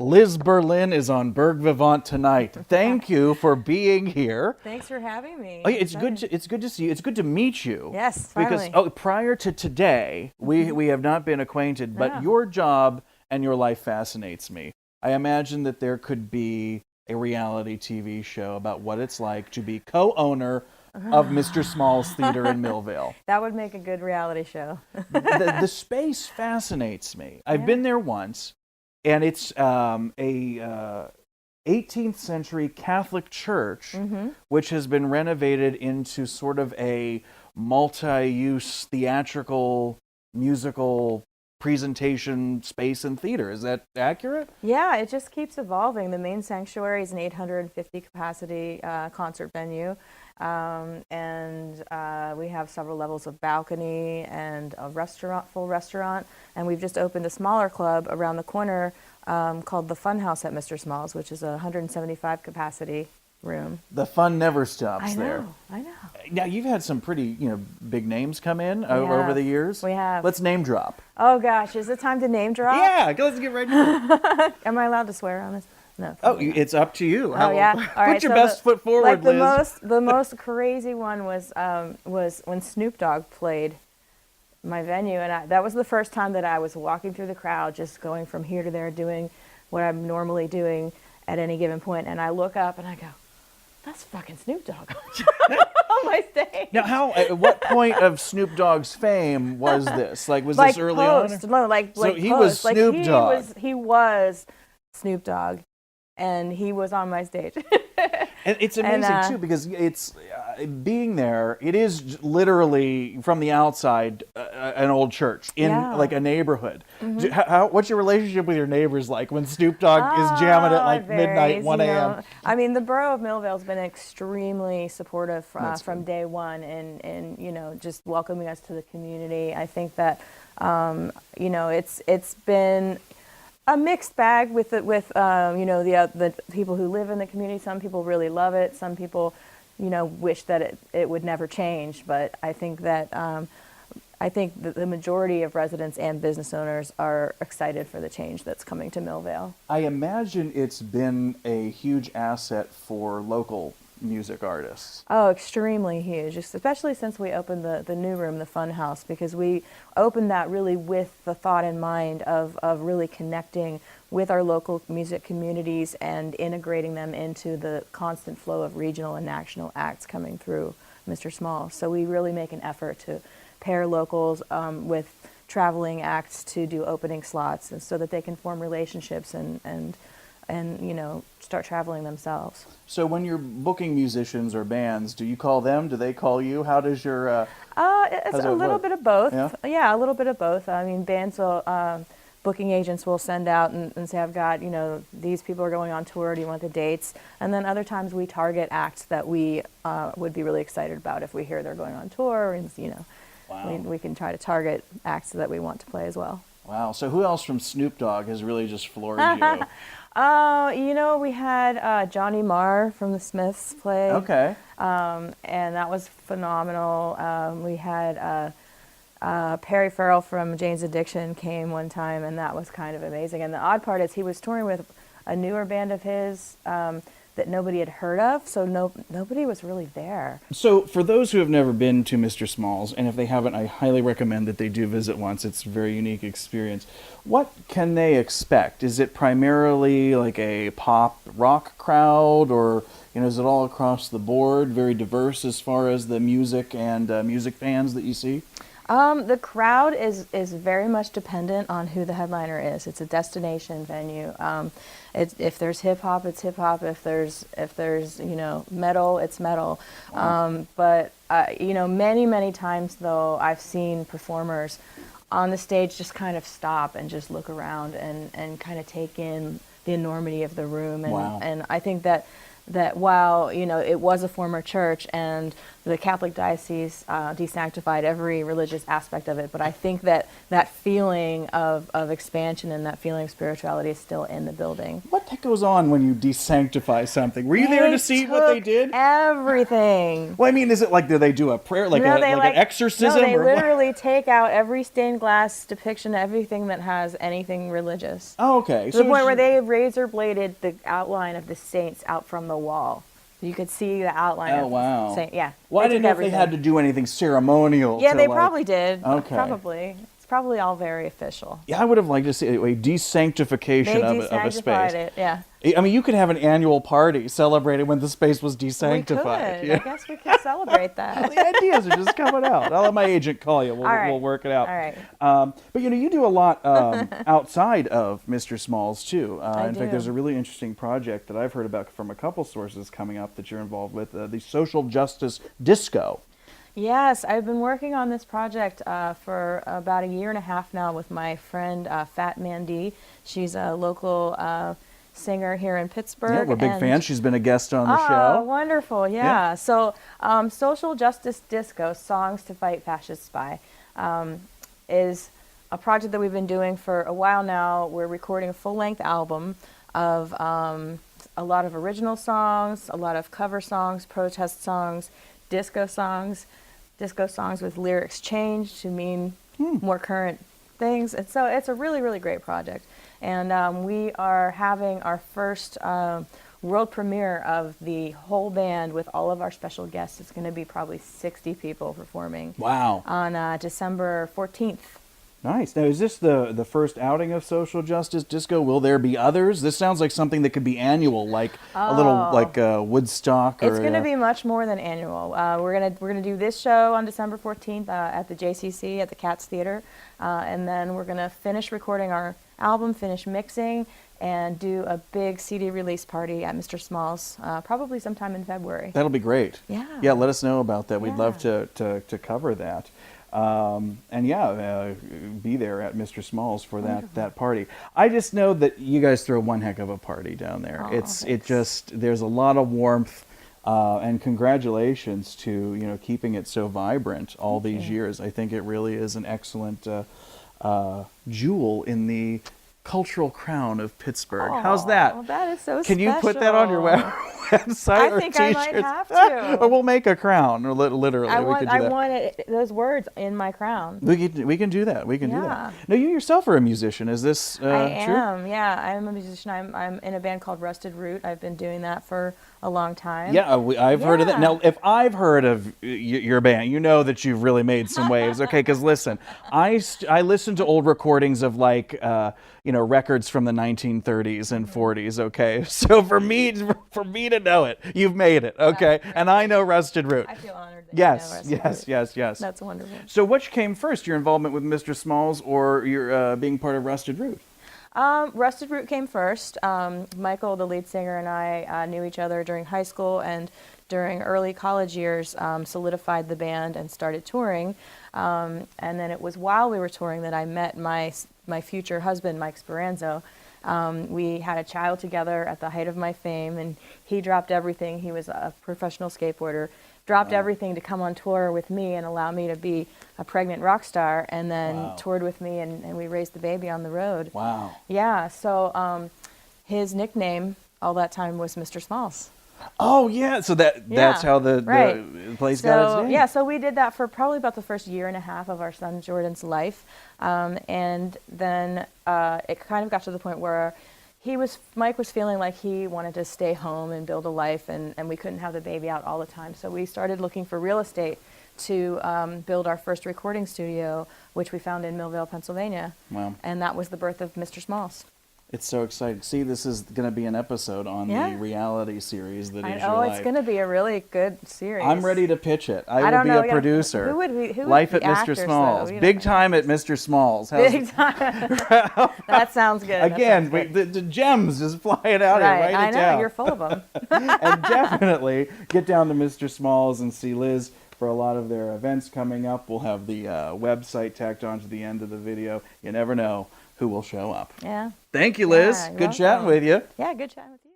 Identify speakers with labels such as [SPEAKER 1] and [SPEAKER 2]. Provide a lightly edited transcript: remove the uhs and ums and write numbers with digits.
[SPEAKER 1] Liz Berlin is on Berg Vivant tonight. Thank you for being here.
[SPEAKER 2] Thanks for having me.
[SPEAKER 1] Oh, yeah, it's good to see you. It's good to meet you.
[SPEAKER 2] Yes,
[SPEAKER 1] Because
[SPEAKER 2] finally.
[SPEAKER 1] prior to today, we have not been acquainted, but
[SPEAKER 2] No.
[SPEAKER 1] your job and your life fascinates me. I imagine that there could be a reality TV show about what it's like to be co-owner of Mr. Small's Theater in Millvale.
[SPEAKER 2] That would make a good reality show.
[SPEAKER 1] The space fascinates me. I've been there once, and it's a 18th century Catholic church, which has been renovated into sort of a multi-use theatrical, musical presentation space and theater. Is that accurate?
[SPEAKER 2] Yeah, it just keeps evolving. The main sanctuary is an 850 capacity concert venue. And we have several levels of balcony and a restaurant, full restaurant. And we've just opened a smaller club around the corner called the Fun House at Mr. Small's, which is a 175 capacity room.
[SPEAKER 1] The fun never stops there.
[SPEAKER 2] I know.
[SPEAKER 1] Now, you've had some pretty, big names come in over the years.
[SPEAKER 2] We have.
[SPEAKER 1] Let's name drop.
[SPEAKER 2] Oh gosh, is it time to name drop?
[SPEAKER 1] Yeah, let's get right to it.
[SPEAKER 2] Am I allowed to swear on this? No.
[SPEAKER 1] Oh, it's up to you.
[SPEAKER 2] Oh yeah. All right.
[SPEAKER 1] Put your best foot forward,
[SPEAKER 2] like
[SPEAKER 1] Liz.
[SPEAKER 2] the most crazy one was when Snoop Dogg played my venue, and that was the first time that I was walking through the crowd, just going from here to there, doing what I'm normally doing at any given point, and I look up and I go, "That's fucking Snoop Dogg on my stage."
[SPEAKER 1] Now, at what point of Snoop Dogg's fame was this? Like, was this early
[SPEAKER 2] post,
[SPEAKER 1] on?
[SPEAKER 2] No, like
[SPEAKER 1] So he
[SPEAKER 2] post.
[SPEAKER 1] was Snoop Dogg.
[SPEAKER 2] He was Snoop Dogg, and he was on my stage.
[SPEAKER 1] And it's amazing too, because it's being there. It is literally from the outside an old church in like a neighborhood. What's your relationship with your neighbors like when Snoop Dogg is jamming at like midnight, 1 a.m.?
[SPEAKER 2] I mean, the borough of Millvale's been extremely supportive from day one, and just welcoming us to the community. I think that it's been a mixed bag with the people who live in the community. Some people really love it. Some people, wish that it would never change. But I think that the majority of residents and business owners are excited for the change that's coming to Millvale.
[SPEAKER 1] I imagine it's been a huge asset for local music artists.
[SPEAKER 2] Oh, extremely huge, especially since we opened the new room, the Fun House, because we opened that really with the thought in mind of really connecting with our local music communities and integrating them into the constant flow of regional and national acts coming through Mr. Small. So we really make an effort to pair locals with traveling acts to do opening slots, and so that they can form relationships and start traveling themselves.
[SPEAKER 1] So when you're booking musicians or bands, do you call them? Do they call you? How does your
[SPEAKER 2] it's a little bit of both.
[SPEAKER 1] Yeah?
[SPEAKER 2] A little bit of both. I mean, bands will booking agents will send out and say, I've got, these people are going on tour, do you want the dates? And then other times we target acts that we would be really excited about if we hear they're going on tour, and
[SPEAKER 1] Wow.
[SPEAKER 2] we can try to target acts that we want to play as well.
[SPEAKER 1] Wow. So who else from Snoop Dogg has really just floored you?
[SPEAKER 2] We had Johnny Marr from the Smiths play.
[SPEAKER 1] Okay.
[SPEAKER 2] And that was phenomenal. We had Perry Farrell from Jane's Addiction came one time, and that was kind of amazing. And the odd part is he was touring with a newer band of his that nobody had heard of, so nobody was really there.
[SPEAKER 1] So for those who have never been to Mr. Small's, and if they haven't, I highly recommend that they do visit once. It's a very unique experience. What can they expect? Is it primarily like a pop rock crowd, or is it all across the board, very diverse as far as the music and music fans that you see?
[SPEAKER 2] The crowd is very much dependent on who the headliner is. It's a destination venue. If there's hip hop, it's hip hop. If there's metal, it's metal.
[SPEAKER 1] Wow.
[SPEAKER 2] But many times though, I've seen performers on the stage just kind of stop and just look around and kind of take in the enormity of the room. And
[SPEAKER 1] Wow.
[SPEAKER 2] and I think that while it was a former church and the Catholic diocese desanctified every religious aspect of it, but I think that that feeling of expansion and that feeling of spirituality is still in the building.
[SPEAKER 1] What the heck goes on when you desanctify something? Were you there to see what they did?
[SPEAKER 2] Everything.
[SPEAKER 1] Well, I mean, is it like, do they do a prayer, like,
[SPEAKER 2] No,
[SPEAKER 1] an exorcism?
[SPEAKER 2] No, they
[SPEAKER 1] or what?
[SPEAKER 2] literally take out every stained glass depiction of everything that has anything religious.
[SPEAKER 1] Oh, okay.
[SPEAKER 2] To the point where they razor bladed the outline of the saints out from the wall. You could see the outline.
[SPEAKER 1] Oh, wow.
[SPEAKER 2] The saint. Yeah.
[SPEAKER 1] Well, I didn't know if they had to do anything ceremonial.
[SPEAKER 2] Yeah, they
[SPEAKER 1] like,
[SPEAKER 2] probably did.
[SPEAKER 1] Okay.
[SPEAKER 2] Probably. It's probably all very official.
[SPEAKER 1] Yeah, I would have liked to see a desanctification
[SPEAKER 2] They
[SPEAKER 1] of a
[SPEAKER 2] desanctified
[SPEAKER 1] space.
[SPEAKER 2] it, yeah.
[SPEAKER 1] I mean, you could have an annual party celebrating when the space was desanctified.
[SPEAKER 2] We could. I guess we could celebrate that.
[SPEAKER 1] The ideas are just coming out. I'll let my agent call you. We'll work it out.
[SPEAKER 2] All right.
[SPEAKER 1] But you do a lot outside of Mr. Smalls too. In fact, there's a really interesting project that I've heard about from a couple sources coming up that you're involved with, the Social Justice Disco.
[SPEAKER 2] Yes, I've been working on this project for about a year and a half now with my friend Fat Mandy. She's a local singer here in Pittsburgh.
[SPEAKER 1] Yeah, we're big fans. She's been a guest on the
[SPEAKER 2] Oh,
[SPEAKER 1] show.
[SPEAKER 2] wonderful, yeah. So Social Justice Disco, Songs to Fight Fascists By, is a project that we've been doing for a while now. We're recording a full-length album of a lot of original songs, a lot of cover songs, protest songs, disco songs with lyrics changed to mean more current things. And so it's a really, really great project. And we are having our first world premiere of the whole band with all of our special guests. It's going to be probably 60 people performing.
[SPEAKER 1] Wow.
[SPEAKER 2] On December 14th.
[SPEAKER 1] Nice. Now, is this the first outing of Social Justice Disco? Will there be others? This sounds like something that could be annual, like a little like Woodstock.
[SPEAKER 2] It's going to be much more than annual. We're gonna do this show on December 14th at the JCC at the Katz Theater, and then we're gonna finish recording our album, finish mixing, and do a big CD release party at Mr. Smalls, probably sometime in February.
[SPEAKER 1] That'll be great.
[SPEAKER 2] Yeah.
[SPEAKER 1] Yeah. Let us know about that. We'd
[SPEAKER 2] Yeah.
[SPEAKER 1] love to cover that. And be there at Mr. Smalls for that party. I just know that you guys throw one heck of a party down there.
[SPEAKER 2] Oh,
[SPEAKER 1] There's a lot of warmth, and congratulations to keeping it so vibrant all these years. I think it really is an excellent jewel in the cultural crown of Pittsburgh. How's that?
[SPEAKER 2] Oh, that is so
[SPEAKER 1] Can you put that on your website
[SPEAKER 2] I
[SPEAKER 1] or
[SPEAKER 2] think I
[SPEAKER 1] t-shirts?
[SPEAKER 2] might have to.
[SPEAKER 1] Or we'll make a crown, or literally.
[SPEAKER 2] I
[SPEAKER 1] we could do that.
[SPEAKER 2] want those words in my crown.
[SPEAKER 1] We can do that. We can do
[SPEAKER 2] Yeah.
[SPEAKER 1] that. Now, you yourself are a musician. Is this
[SPEAKER 2] I
[SPEAKER 1] true?
[SPEAKER 2] am, yeah. I'm a musician. I'm in a band called Rusted Root. I've been doing that for a long time.
[SPEAKER 1] Yeah, I've heard of that.
[SPEAKER 2] Yeah.
[SPEAKER 1] Now, if I've heard of your band, you know that you've really made some waves. Okay, because listen, I listen to old recordings of records from the 1930s and 40s. Okay, so for me to know it, you've made it. Okay, and I know Rusted Root.
[SPEAKER 2] I feel honored that you know Rusted Root.
[SPEAKER 1] Yes.
[SPEAKER 2] That's wonderful.
[SPEAKER 1] So, which came first, your involvement with Mr. Smalls or your being part of Rusted Root?
[SPEAKER 2] Rusted Root came first. Michael, the lead singer, and I knew each other during high school and during early college years, solidified the band and started touring. And then it was while we were touring that I met my future husband, Mike Speranzo. We had a child together at the height of my fame, and he dropped everything. He was a professional skateboarder. Dropped everything to come on tour with me and allow me to be a pregnant rock star, and then toured with me, and we raised the baby on the road.
[SPEAKER 1] Wow.
[SPEAKER 2] Yeah, so his nickname all that time was Mr. Smalls.
[SPEAKER 1] Oh, yeah, so that's how the place got its name.
[SPEAKER 2] Yeah, so we did that for probably about the first year and a half of our son Jordan's life, and then it kind of got to the point where Mike was feeling like he wanted to stay home and build a life, and we couldn't have the baby out all the time. So we started looking for real estate to build our first recording studio, which we found in Millvale, Pennsylvania.
[SPEAKER 1] Wow.
[SPEAKER 2] And that was the birth of Mr. Smalls.
[SPEAKER 1] It's so exciting. See, this is going to be an episode on the reality series that is your life.
[SPEAKER 2] It's going to be a really good series.
[SPEAKER 1] I'm ready to pitch it. I will
[SPEAKER 2] don't
[SPEAKER 1] be
[SPEAKER 2] know,
[SPEAKER 1] a producer.
[SPEAKER 2] Who would
[SPEAKER 1] Life
[SPEAKER 2] be
[SPEAKER 1] at Mr.
[SPEAKER 2] actors,
[SPEAKER 1] Smalls.
[SPEAKER 2] though?
[SPEAKER 1] Big time at Mr. Smalls.
[SPEAKER 2] Big time. That sounds good.
[SPEAKER 1] Again, the gems just flying out here. Write it
[SPEAKER 2] I know,
[SPEAKER 1] down.
[SPEAKER 2] you're full of them.
[SPEAKER 1] And definitely get down to Mr. Smalls and see Liz for a lot of their events coming up. We'll have the website tacked onto the end of the video. You never know who will show up.
[SPEAKER 2] Yeah.
[SPEAKER 1] Thank you, Liz.
[SPEAKER 2] Yeah, you're
[SPEAKER 1] Good chatting
[SPEAKER 2] welcome.
[SPEAKER 1] with you.
[SPEAKER 2] Yeah, good chatting with you.